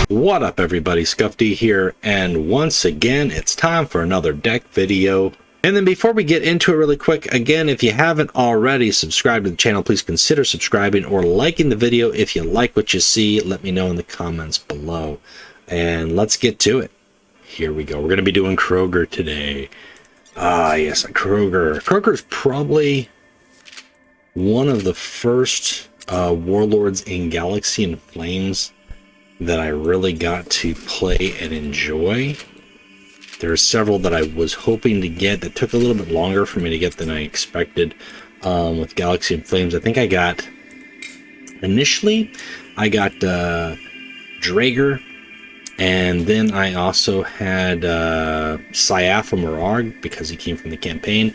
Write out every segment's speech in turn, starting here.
What up everybody, Scuffy here, and once again it's time for another deck video. And then before we get into it really quick, again, if you haven't already subscribed to the channel, please consider subscribing or liking the video. If you like what you see, let me know in the comments below. And let's get to it. Here we go. We're going to be doing Kroger today. Yes, Kroger. Kroger's probably one of the first warlords in Galaxy and Flames that I really got to play and enjoy. There are several that I was hoping to get that took a little bit longer for me to get than I expected. With Galaxy and Flames, I think I got initially Kroeger, and then I also had Syafa Marag because he came from the campaign,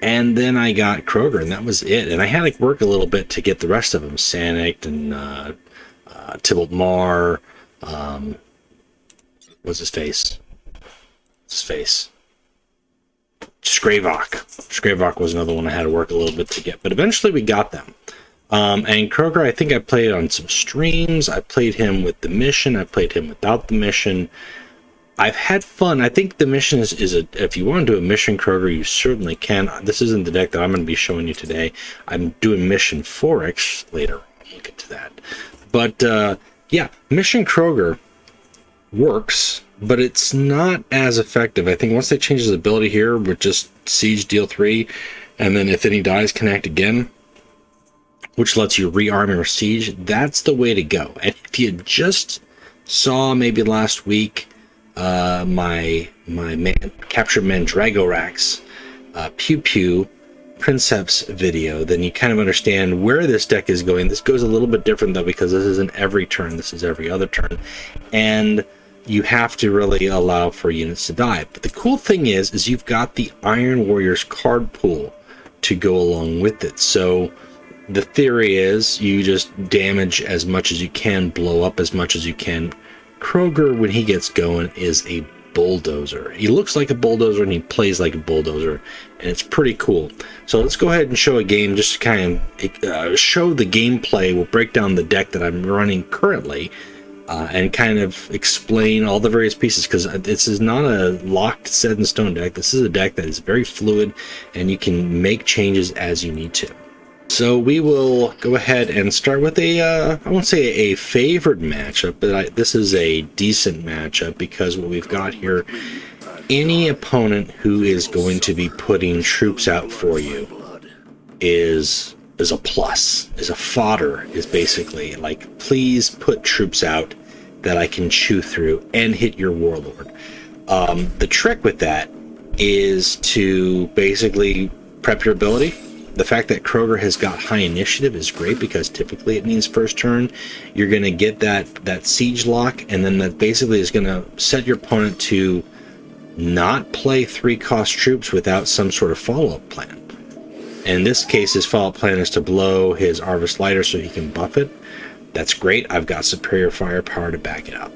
and then I got Kroger, and that was it. And I had to work a little bit to get the rest of them, Sanic and Tybalt Mar, what's his face? Skravok was another one I had to work a little bit to get, but eventually we got them. And Kroger, I think I played on some streams. I played him with the mission. I played him without the mission. I've had fun. I think the mission is if you want to do a mission Kroger, you certainly can. This isn't the deck that I'm going to be showing you today. I'm doing mission Forex later. We'll get to that. But yeah, mission Kroger works, but it's not as effective. I think once they change his ability here with just siege deal 3, and then if any dies, connect again, which lets you rearm your siege, that's the way to go. And if you just saw maybe last week my Captured Mandragorax Pew Pew Princeps video, then you kind of understand where this deck is going. This goes a little bit different though, because this isn't every turn, this is every other turn, and you have to really allow for units to die. But the cool thing is you've got the Iron Warriors card pool to go along with it. So the theory is you just damage as much as you can, blow up as much as you can. Kroger, when he gets going, is a bulldozer. He looks like a bulldozer and he plays like a bulldozer, and it's pretty cool. So let's go ahead and show a game, just to kind of show the gameplay. We'll break down the deck that I'm running currently, and kind of explain all the various pieces, because this is not a locked, set in stone deck. This is a deck that is very fluid, and you can make changes as you need to. So we will go ahead and start with I won't say a favored matchup, but this is a decent matchup, because what we've got here, any opponent who is going to be putting troops out for you is a plus, is a fodder, is basically like, please put troops out that I can chew through and hit your warlord. The trick with that is to basically prep your ability. The fact that Kroger has got high initiative is great, because typically it means first turn you're going to get that siege lock, and then that basically is going to set your opponent to not play 3-cost troops without some sort of follow-up plan. In this case, his follow-up plan is to blow his Arvis Lighter so he can buff it. That's great. I've got superior firepower to back it up.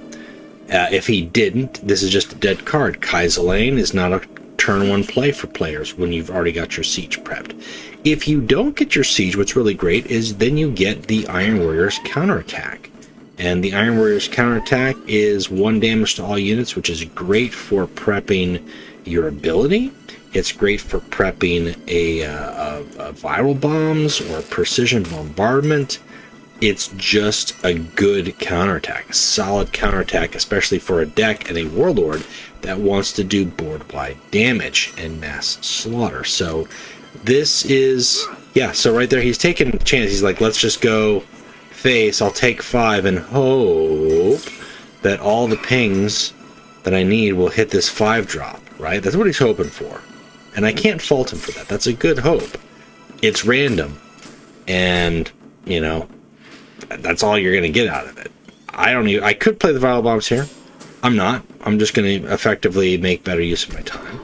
If he didn't, this is just a dead card. Kai'Zalane is not a turn 1 play for players when you've already got your siege prepped. If you don't get your siege, what's really great is then you get the Iron Warriors counterattack. And the Iron Warriors counterattack is 1 damage to all units, which is great for prepping your ability. It's great for prepping a viral bombs or precision bombardment. It's just a good counterattack, a solid counterattack, especially for a deck and a warlord that wants to do board-wide damage and mass slaughter. So this is, yeah, so right there he's taking a chance. He's like, let's just go face, I'll take 5 and hope that all the pings that I need will hit this 5 drop, right? That's what he's hoping for. And I can't fault him for that. That's a good hope. It's random. And, you know, that's all you're going to get out of it. I could play the viral bombs here. I'm not. I'm just going to effectively make better use of my time.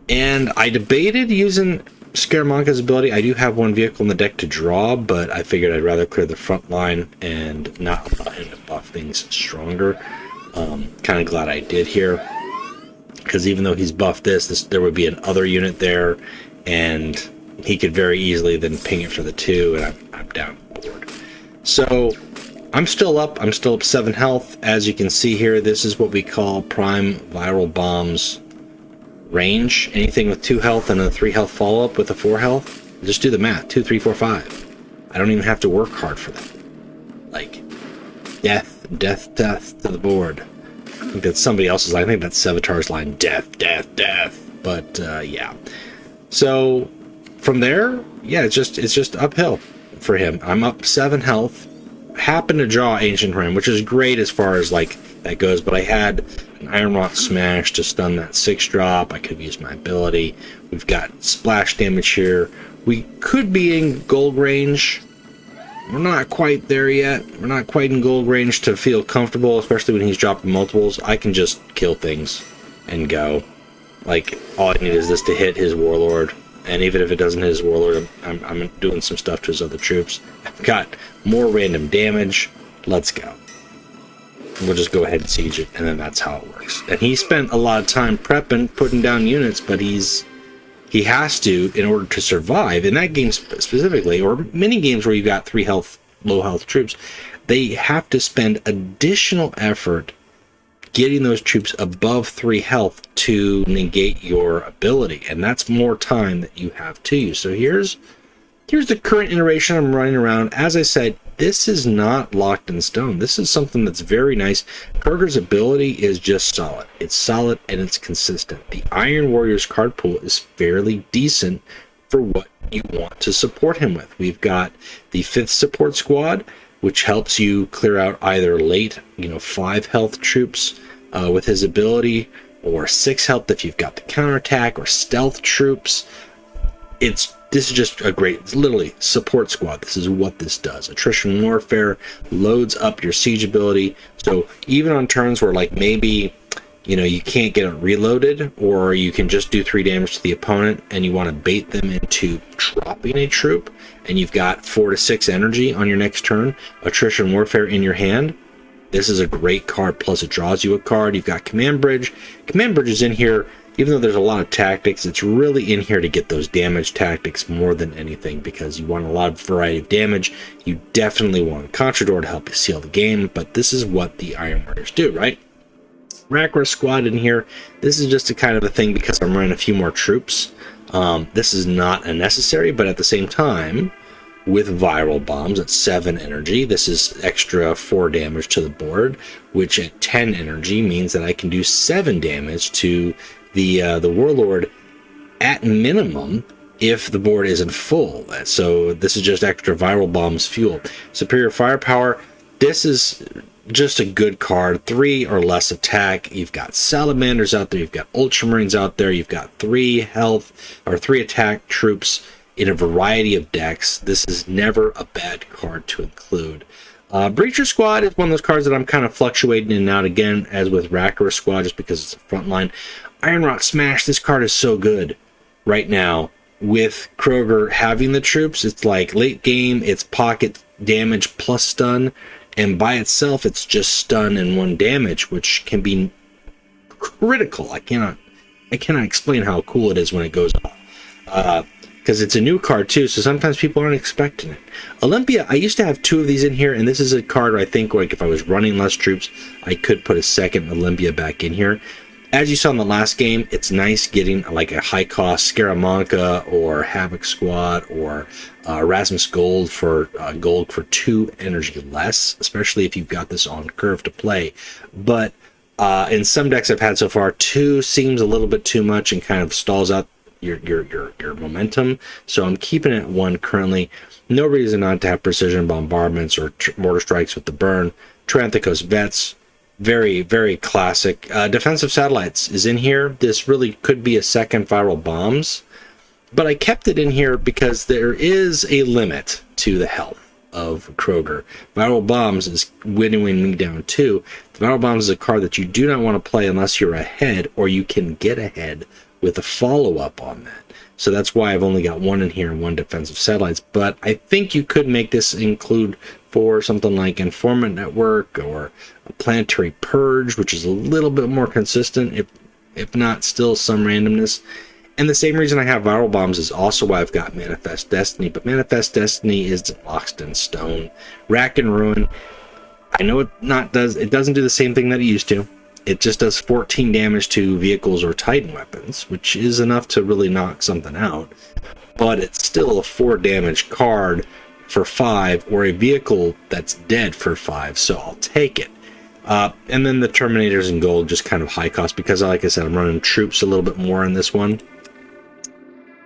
And I debated using Scaramanca's ability. I do have 1 vehicle in the deck to draw, but I figured I'd rather clear the front line and not allow him to buff things stronger. Kind of glad I did here, because even though he's buffed this, there would be an other unit there, and he could very easily then ping it for the 2, and I'm down board. So I'm still up. I'm still up 7 health. As you can see here, this is what we call prime viral bombs range. Anything with 2 health and a 3 health follow-up with a 4 health. Just do the math. 2, 3, 4, 5. I don't even have to work hard for that. Like, death to the board. I think that's somebody else's line. I think that's Sevatar's line. Death. But, yeah. So, from there, yeah, it's just uphill for him. I'm up 7 health. Happen to draw Ancient Ram, which is great as far as like that goes, but I had an Iron Rot Smash to stun that 6 drop. I could have used my ability. We've got splash damage here. We could be in gold range. We're not quite there yet. We're not quite in gold range to feel comfortable, especially when he's dropping multiples. I can just kill things and go. Like, all I need is this to hit his warlord. And even if it doesn't hit his warlord, I'm doing some stuff to his other troops. I've got more random damage. Let's go. We'll just go ahead and siege it, and then that's how it works. And he spent a lot of time prepping, putting down units, but he has to, in order to survive, in that game specifically, or many games where you've got 3 health, low health troops, they have to spend additional effort getting those troops above 3 health to negate your ability, and that's more time that you have to use. So here's the current iteration I'm running around. As I said, this is not locked in stone. This is something that's very nice. Kroeger's ability is just solid. It's solid and it's consistent. The Iron Warriors card pool is fairly decent for what you want to support him with. We've got the 5th support squad, which helps you clear out either late, 5 health troops with his ability, or 6 health if you've got the counterattack, or stealth troops. This is just a great, it's literally support squad. This is what this does. Attrition warfare loads up your siege ability. So even on turns where like maybe you can't get it reloaded, or you can just do 3 damage to the opponent and you want to bait them into dropping a troop, and you've got 4 to 6 energy on your next turn, attrition warfare in your hand, this is a great card. Plus it draws you a card. You've got command bridge. Command bridge is in here, even though there's a lot of tactics, it's really in here to get those damage tactics more than anything, because you want a lot of variety of damage. You definitely want Contrador to help you seal the game, but this is what the Iron Warriors do, right? Rakra squad in here. This is just a kind of a thing because I'm running a few more troops. This is not a necessary, but at the same time, with viral bombs at 7 energy, this is extra 4 damage to the board, which at 10 energy means that I can do 7 damage to the warlord at minimum if the board isn't full. So this is just extra viral bombs fuel. Superior firepower. This is just a good card. 3 or less attack. You've got salamanders out there. You've got ultramarines out there. You've got 3 health or 3 attack troops in a variety of decks. This is never a bad card to include. Breacher Squad is one of those cards that I'm kind of fluctuating in and out again, as with Rakra Squad, just because it's a front line. Iron Rot Smash, this card is so good right now. With Kroeger having the troops, it's like late game, it's pocket damage plus stun, and by itself, it's just stun and 1 damage, which can be critical. I cannot explain how cool it is when it goes off. Because it's a new card too, so sometimes people aren't expecting it. Olympia, I used to have 2 of these in here, and this is a card where I think like if I was running less troops, I could put a second Olympia back in here. As you saw in the last game, it's nice getting like a high cost Scaramanga or Havoc Squad or Erasmus Gold for 2 energy less, especially if you've got this on curve to play. But in some decks I've had so far, 2 seems a little bit too much and kind of stalls out your momentum. So I'm keeping it at 1 currently. No reason not to have precision bombardments or mortar strikes with the burn. Tranthicos Vets, very, very classic. Defensive Satellites is in here. This really could be a second viral bombs, but I kept it in here because there is a limit to the health of Kroeger. Viral Bombs is winnowing me down too. The Viral Bombs is a card that you do not want to play unless you're ahead, or you can get ahead with a follow-up on that. So that's why I've only got 1 in here and 1 Defensive Satellites. But I think you could make this include for something like Informant Network or a Planetary Purge, which is a little bit more consistent, if not still some randomness. And the same reason I have Viral Bombs is also why I've got Manifest Destiny. But Manifest Destiny is locked in stone. Rack and Ruin. I know it doesn't do the same thing that it used to. It just does 14 damage to vehicles or Titan weapons, which is enough to really knock something out. But it's still a 4 damage card for 5, or a vehicle that's dead for 5, so I'll take it. And then the Terminators in gold, just kind of high cost, because like I said, I'm running troops a little bit more in this one.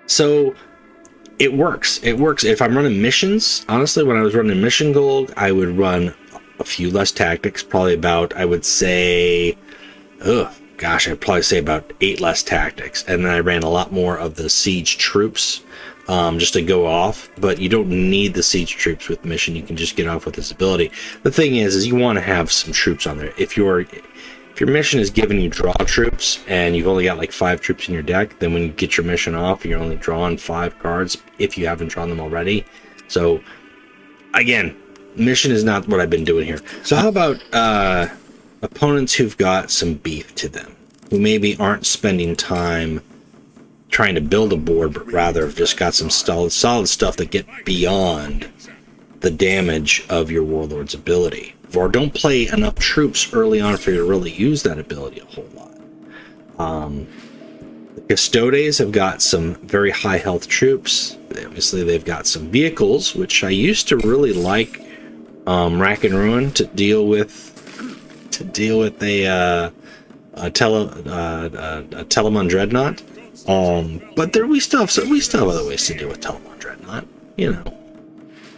So it works. It works. If I'm running missions, honestly, when I was running mission gold, I would run a few less tactics, probably about, I would say, I'd probably say about 8 less tactics. And then I ran a lot more of the siege troops, just to go off. But you don't need the siege troops with mission. You can just get off with this ability. The thing is you want to have some troops on there. If your mission is giving you draw troops and you've only got like 5 troops in your deck, then when you get your mission off, you're only drawing 5 cards if you haven't drawn them already. So again, mission is not what I've been doing here. So how about opponents who've got some beef to them, who maybe aren't spending time trying to build a board, but rather have just got some solid stuff that get beyond the damage of your warlord's ability, or don't play enough troops early on for you to really use that ability a whole lot. The Custodes have got some very high health troops. Obviously they've got some vehicles, which I used to really like Rack and Ruin to deal with a Telemon Dreadnought. But we still have other ways to deal with Telemon Dreadnought, you know.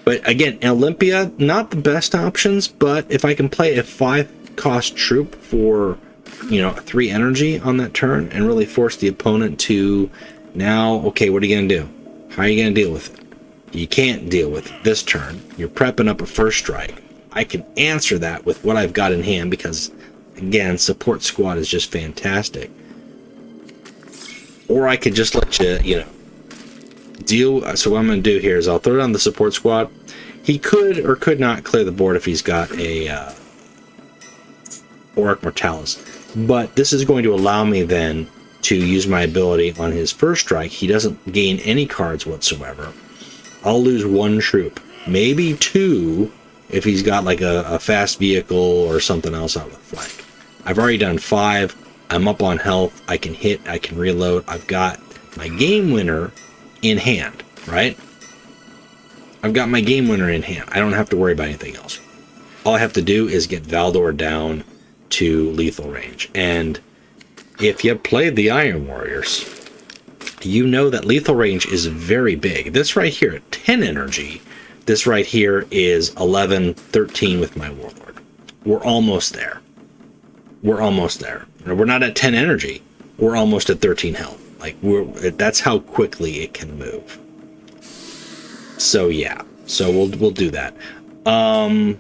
But again, Olympia, not the best options, but if I can play a 5-cost troop for, 3 energy on that turn and really force the opponent to now, okay, what are you going to do? How are you going to deal with it? You can't deal with it this turn. You're prepping up a first strike. I can answer that with what I've got in hand because, again, support squad is just fantastic. Or I could just let you, deal. So what I'm going to do here is I'll throw down the support squad. He could or could not clear the board if he's got a Auric Mortalis. But this is going to allow me then to use my ability on his first strike. He doesn't gain any cards whatsoever. I'll lose 1 troop, maybe 2 if he's got like a fast vehicle or something else out the flank. I've already done 5. I'm up on health. I can hit. I can reload. I've got my game winner in hand, right? I've got my game winner in hand. I don't have to worry about anything else. All I have to do is get Valdor down to lethal range. And if you played the Iron Warriors, you know that lethal range is very big. This right here at 10 energy, this right here is 11, 13 with my warlord. We're almost there. We're almost there. We're not at 10 energy. We're almost at 13 health. Like that's how quickly it can move. So yeah. So we'll do that. I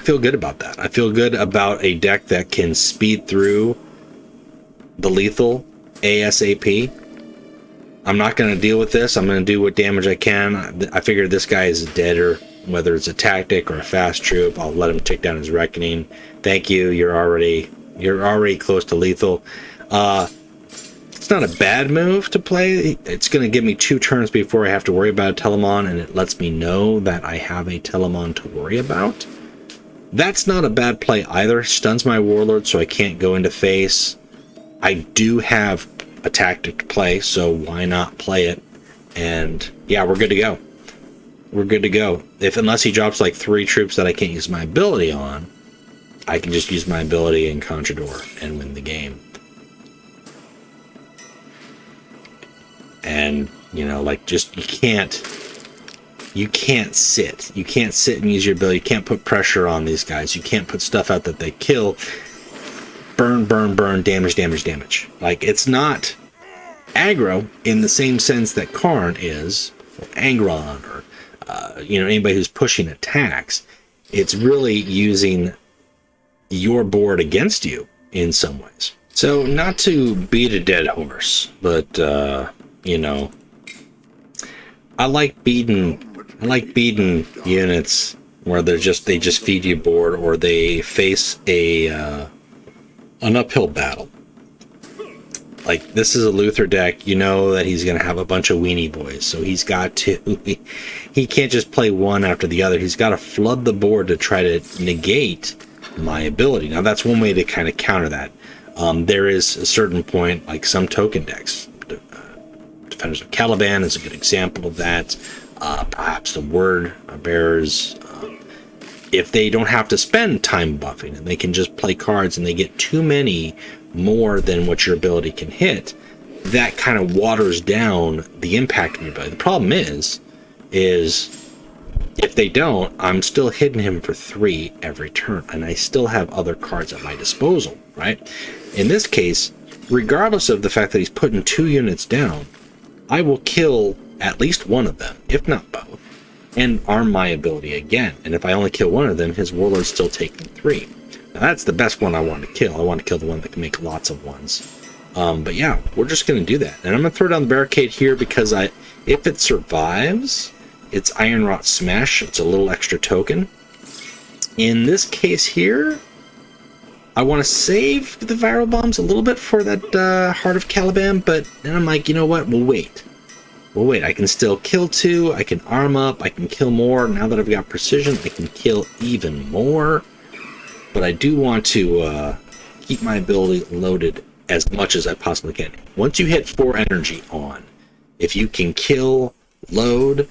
feel good about that. I feel good about a deck that can speed through the lethal ASAP. I'm not going to deal with this. I'm going to do what damage I can. I figure this guy is deader, whether it's a tactic or a fast troop. I'll let him take down his reckoning. Thank you. You're already close to lethal. It's not a bad move to play. It's going to give me 2 turns before I have to worry about a Telemon, and it lets me know that I have a Telemon to worry about. That's not a bad play either. Stuns my warlord so I can't go into face. I do have a tactic to play, so why not play it? And yeah, we're good to go. We're good to go. Unless he drops like 3 troops that I can't use my ability on, I can just use my ability in Contrador and win the game. And just you can't sit. You can't sit and use your ability. You can't put pressure on these guys. You can't put stuff out that they kill. Burn, burn, burn, damage, damage, damage. Like, it's not aggro in the same sense that Karn is, or Angron, or anybody who's pushing attacks. It's really using your board against you in some ways. So, not to beat a dead horse, but I like beating units where they just feed you board, or they face an uphill battle. like, this is a Luther deck. You know that he's going to have a bunch of weenie boys, so he's got to, he can't just play one after the other. He's got to flood the board to try to negate my ability. Now, that's one way to kind of counter that. There is a certain point, like some token decks, Defenders of Caliban is a good example of that. Perhaps the Word Bearers, if they don't have to spend time buffing and they can just play cards and they get too many more than what your ability can hit, that kind of waters down the impact of your ability. The problem is if they don't, I'm still hitting him for 3 every turn, and I still have other cards at my disposal, right? In this case, regardless of the fact that he's putting 2 units down, I will kill at least one of them, if not both, and arm my ability again. And if I only kill one of them, his warlord's still taking 3. Now that's the best one I want to kill. I want to kill the one that can make lots of ones. But yeah, we're just going to do that. And I'm going to throw down the barricade here because if it survives, it's Iron Rot Smash. It's a little extra token. In this case here, I want to save the viral bombs a little bit for that Heart of Caliban, but then I'm like, you know what? We'll wait. I can still kill 2. I can arm up. I can kill more. Now that I've got precision, I can kill even more. But I do want to keep my ability loaded as much as I possibly can. Once you hit 4 energy on, if you can kill load,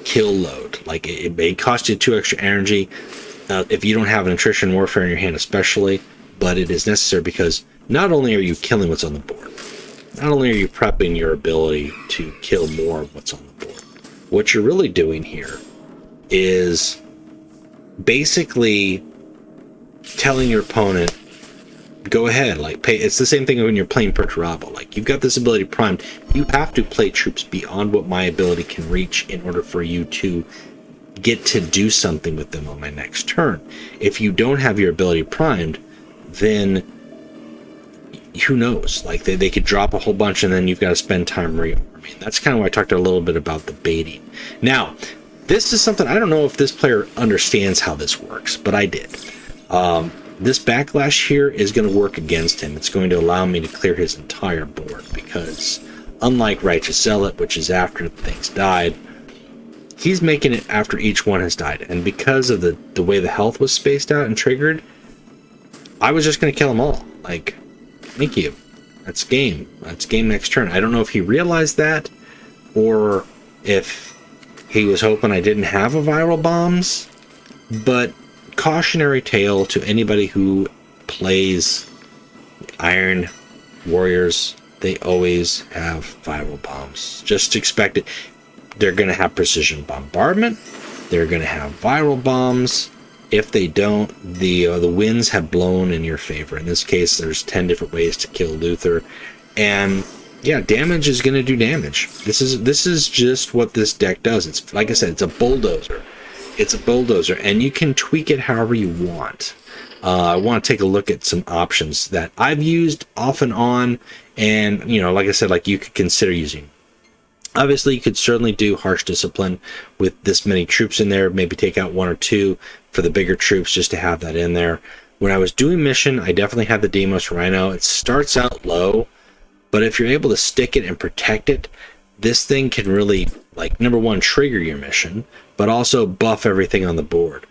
kill load. Like, it may cost you 2 extra energy if you don't have an attrition warfare in your hand especially, but it is necessary because not only are you killing what's on the board, not only are you prepping your ability to kill more of what's on the board, what you're really doing here is basically telling your opponent, go ahead, like, pay. It's the same thing when you're playing Perturabo. Like, you've got this ability primed. You have to play troops beyond what my ability can reach in order for you to get to do something with them on my next turn. If you don't have your ability primed, then who knows? Like, they could drop a whole bunch and then you've got to spend time rearming. That's kind of why I talked a little bit about the baiting. Now, this is something, I don't know if this player understands how this works, but I did. This backlash here is going to work against him. It's going to allow me to clear his entire board because unlike Righteous Zealot, which is after things died, he's making it after each one has died. And because of the way the health was spaced out and triggered, I was just going to kill them all. Like, thank you. That's game. That's game next turn. I don't know if he realized that or if he was hoping I didn't have a viral bombs, but cautionary tale to anybody who plays Iron Warriors, they always have viral bombs. Just expect it. They're going to have precision bombardment. They're going to have viral bombs. If they don't, the winds have blown in your favor. In this case, there's 10 different ways to kill Luther, and yeah, damage is going to do damage. This is just what this deck does. It's, like I said, it's a bulldozer. It's a bulldozer, and you can tweak it however you want. I want to take a look at some options that I've used off and on, and, you know, like I said, like, you could consider using. Obviously, you could certainly do harsh discipline with this many troops in there, maybe take out 1 or 2 for the bigger troops just to have that in there. When I was doing mission, I definitely had the Demos Rhino. It starts out low, but if you're able to stick it and protect it, this thing can really, like, number one, trigger your mission, but also buff everything on the board.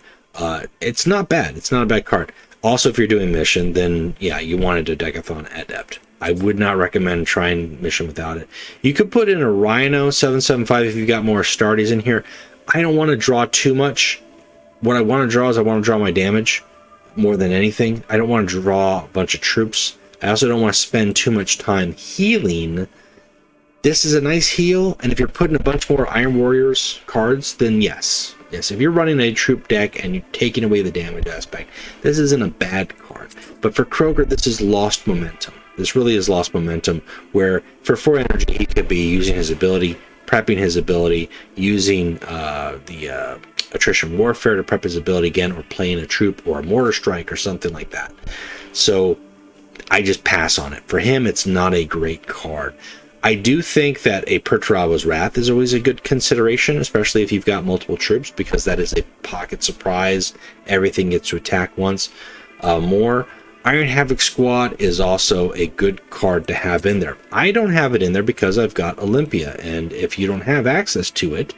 It's not bad. It's not a bad card. Also, if you're doing mission, then yeah, you wanted a Decathon Adept. I would not recommend trying mission without it. You could put in a Rhino 775 if you've got more Astartes in here. I don't want to draw too much. What I want to draw is I want to draw my damage more than anything. I don't want to draw a bunch of troops. I also don't want to spend too much time healing. This is a nice heal, and if you're putting a bunch more Iron Warriors cards, then yes. Yes, if you're running a troop deck and you're taking away the damage aspect, this isn't a bad card. But for Kroger, this is lost momentum. This really is lost momentum, where for 4 energy, he could be using his ability, prepping his ability, using the attrition warfare to prep his ability again, or playing a troop or a mortar strike or something like that. So I just pass on it. For him, it's not a great card. I do think that a Perturabo's Wrath is always a good consideration, especially if you've got multiple troops, because that is a pocket surprise. Everything gets to attack once more. Iron Havoc Squad is also a good card to have in there. I don't have it in there because I've got Olympia, and if you don't have access to it,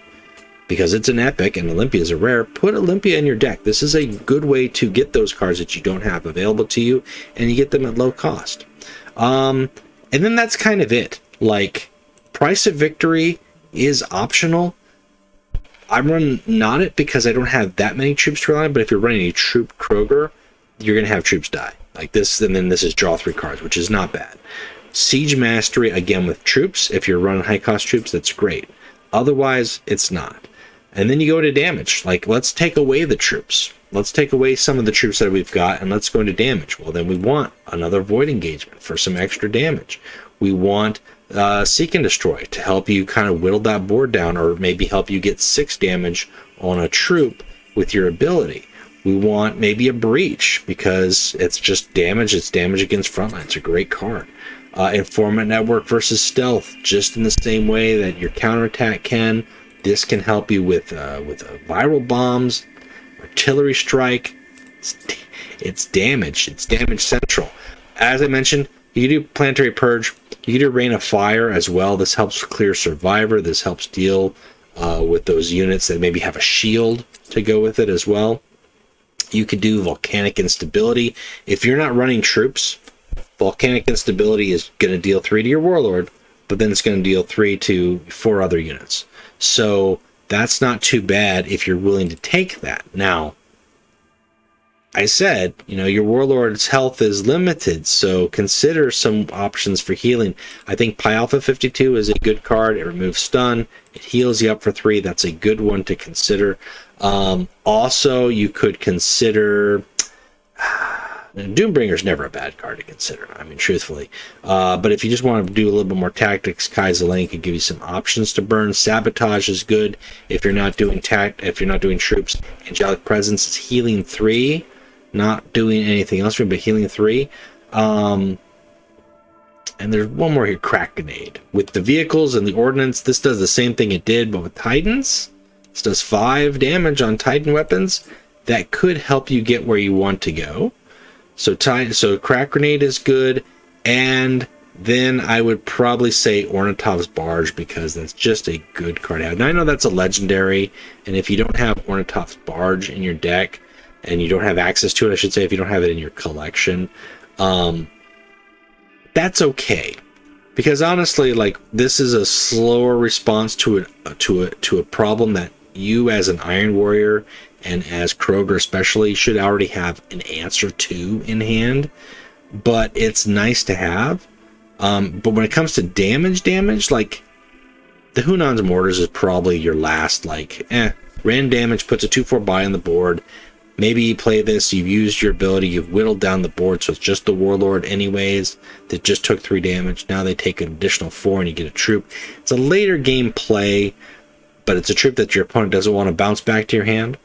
because it's an epic and Olympia is a rare, put Olympia in your deck. This is a good way to get those cards that you don't have available to you, and you get them at low cost. And then that's kind of it. Like, Price of Victory is optional. I run not it because I don't have that many troops to rely on, but if you're running a troop Kroger, you're going to have troops die. Like this, and then this is draw 3 cards, which is not bad. Siege Mastery, again with troops. If you're running high cost troops, that's great. Otherwise, it's not. And then you go to damage. Like, let's take away the troops. Let's take away some of the troops that we've got, and let's go into damage. Well, then we want another Void Engagement for some extra damage. We want Seek and Destroy to help you kind of whittle that board down, or maybe help you get 6 damage on a troop with your ability. We want maybe a Breach because it's just damage. It's damage against frontline. It's a great card. Informant Network versus Stealth, just in the same way that your counterattack can. This can help you with viral bombs, artillery strike. It's damage. It's damage central. As I mentioned, you can do Planetary Purge. You can do Rain of Fire as well. This helps clear Survivor. This helps deal with those units that maybe have a shield to go with it as well. You could do Volcanic Instability. If you're not running troops, Volcanic Instability is going to deal 3 to your Warlord, but then it's going to deal 3 to 4 other units. So that's not too bad if you're willing to take that. Now, I said, your Warlord's health is limited, so consider some options for healing. I think Pi Alpha 52 is a good card. It removes stun. It heals you up for 3. That's a good one to consider. Also, you could consider... Doombringer's never a bad card to consider, I mean, truthfully. But if you just want to do a little bit more tactics, Kai Zilane can give you some options to burn. Sabotage is good if you're not doing if you're not doing troops. Angelic Presence is healing 3, not doing anything else, but healing 3. And there's one more here, Crack Grenade. With the vehicles and the ordnance, this does the same thing it did, but with Titans, this does 5 damage on Titan weapons. That could help you get where you want to go. So Crack Grenade is good, and then I would probably say Ornitov's Barge, because that's just a good card to have. Now, I know that's a legendary, and if you don't have Ornitov's Barge in your deck, and you don't have access to it, I should say, if you don't have it in your collection, that's okay. Because honestly, like, this is a slower response to a problem that you as an Iron Warrior and as Kroger especially should already have an answer to in hand, but it's nice to have. But when it comes to damage, like, the Hunan's Mortars is probably your last, like, random damage, puts a 2/4 buy on the board. Maybe you play this, you've used your ability, you've whittled down the board, so it's just the Warlord anyways that just took 3 damage. Now they take an additional 4 and you get a troop. It's a later game play, but it's a troop that your opponent doesn't want to bounce back to your hand.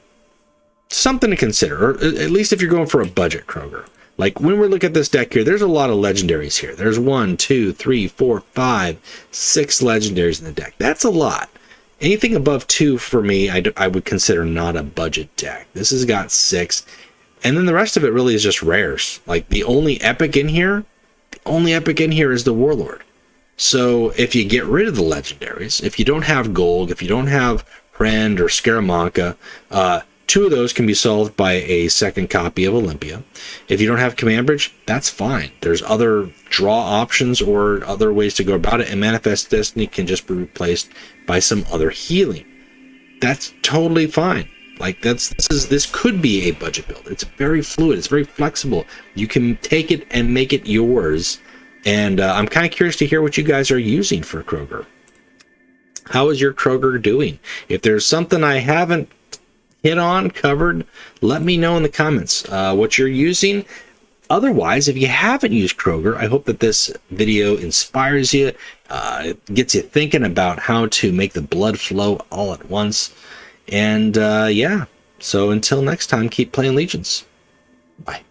Something to consider, or at least if you're going for a budget Kroger. Like, when we look at this deck here, there's a lot of legendaries here. There's 1, 2, 3, 4, 5, 6 legendaries in the deck. That's a lot. Anything above 2 for me, I would consider not a budget deck. This has got 6, and then the rest of it really is just rares. Like, the only epic in here is the Warlord. So if you get rid of the legendaries, if you don't have Golg, if you don't have Rend or Scaramanca, 2 of those can be solved by a second copy of Olympia. If you don't have Command Bridge, that's fine. There's other draw options or other ways to go about it, and Manifest Destiny can just be replaced by some other healing. That's totally fine. Like, this could be a budget build. It's very fluid. It's very flexible. You can take it and make it yours. And I'm kind of curious to hear what you guys are using for Kroger. How is your Kroger doing? If there's something I haven't covered, let me know in the comments what you're using. Otherwise, if you haven't used Kroger, I hope that this video inspires you, it gets you thinking about how to make the blood flow all at once. And yeah, so until next time, keep playing Legions. Bye.